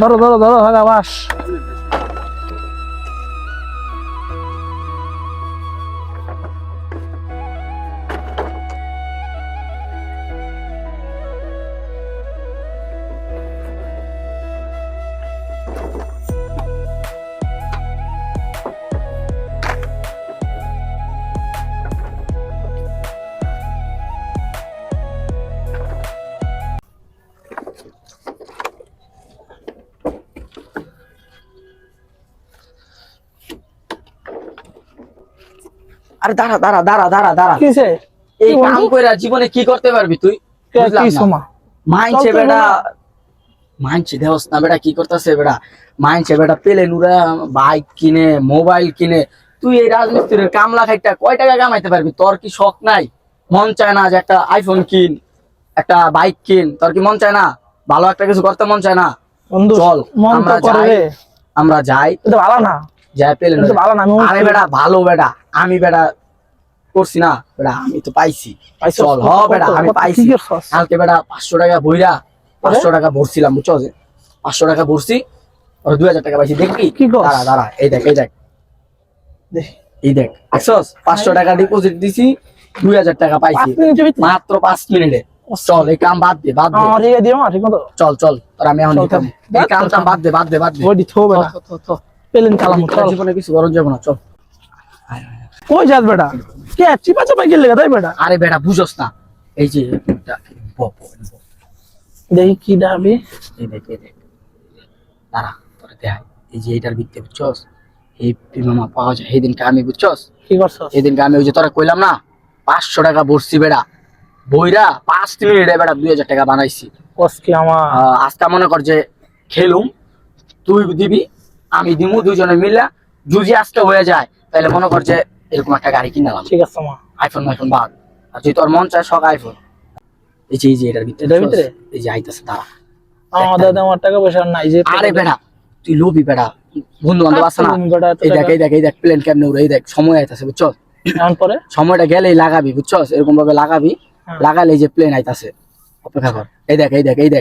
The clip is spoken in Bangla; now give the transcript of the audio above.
ধরো ধরো ধরো হাগা বাস। আরে দাঁড়া দাঁড়া দাঁড়া দাঁড়া দাঁড়া, কিসে এই কাম কইরা জীবনে কি করতে পারবি তুই? বুঝলাম কি না। সোমা মাইনছে চল তো বেটা, বেটা। মাইনছে দেহস না বেটা কি করতেছে বেটা, মাইনছে বেটা পেলে নুরা বাইক কিনে মোবাইল কিনে, তুই এই রাজমিস্ত্রির কামলা খাইটা কয় টাকা কামাইতে পারবি? তোর কি শখ নাই? মন চায় না যে একটা আইফোন কিন, একটা বাইক কিন? তোর কি মন চায় না ভালো একটা কিছু করতে মন চায় না? বন্ধু চল মন তো আমরা করে যাই, রে, আমরা যাই এটা ভালো না, যাই পেলে এটা ভালো না। আমি আরে বেটা ভালো বেটা, আমি বেটা করছি না বেটা, আমি তো পাইছি। চল হ বেটা আমি পাইছি। কালকে বেটা 500 টাকা বইরা 500 টাকা ভরছিলাম বুঝছো, 500 টাকা ভরছি আর 2000 টাকা পাইছি। দেখবি? কি কস? দাঁড়া দাঁড়া, এই দেখ এই দেখ এই দেখ, দেখছস 500 টাকা ডিপোজিট দিছি, 2000 টাকা পাইছি মাত্র 5 মিনিটে। চল এই কাম বাদ দে, বাদ দে। আমার ইয়ে দিও না ঠিক মতো। চল চল তোর আমি এখন চল, দিতাম, চল। এই কাম টাম বাদ দে, বাদ দে, বাদ দে। ওইটি থো বেটা, পেলেন চালামু চল। জীবনে কিছু করন যাব না, চল। কই যাস বেটা? কে চিপা চাপা গেলে তাই বেটা? আরে বেটা বুঝছস না, এই যে দেখি কি দাবি। এই দেখ এই দেখ, দাঁড়া তোরে দেখাই। এই যে এটার ভিতরে বুঝছস এই মামা পাওয়া যায়, এই দিনকে আমি বুঝছস, কি করছস? এই দিনকে আমি ওই যে তোরা কইলাম না 500 টাকা ভরছি বেড়া, বইরা 5 মিনিটে বেড়া 2000 টাকা বানাইছি। কস কি আমার? আজকে মনে কর যে খেলুম, তুই দিবি আমি দিমু, দুজনে মিলে যদি আজকে হয়ে যায় তাহলে মনে কর যে এরকম একটা গাড়ি কিনলাম। ঠিক আছে মা, আইফোন আইফোন বাদ, আর যদি তোর মন চায় শখ আইফোন, এই যে এটার ভিতরে, এটার ভিতরে? এই যে আইতাছে দাঁড়া। আমাদের আমার টাকা পয়সা নাই যে। আরে বেটা তুই লোভি বেটা, বন্ধু বান্ধব আছে না, এই দেখ এই দেখ এই দেখ প্লেন কেমনে উড়ে, এই দেখ সময় আইতাছে বুঝছস, এখন পরে সময়টা গেলেই লাগাবি বুঝছস, এরকম ভাবে লাগাবি, লাগালে এই যে প্লেন আইতাছে, অপেক্ষা কর। এই দেখ এই দেখ এই দেখ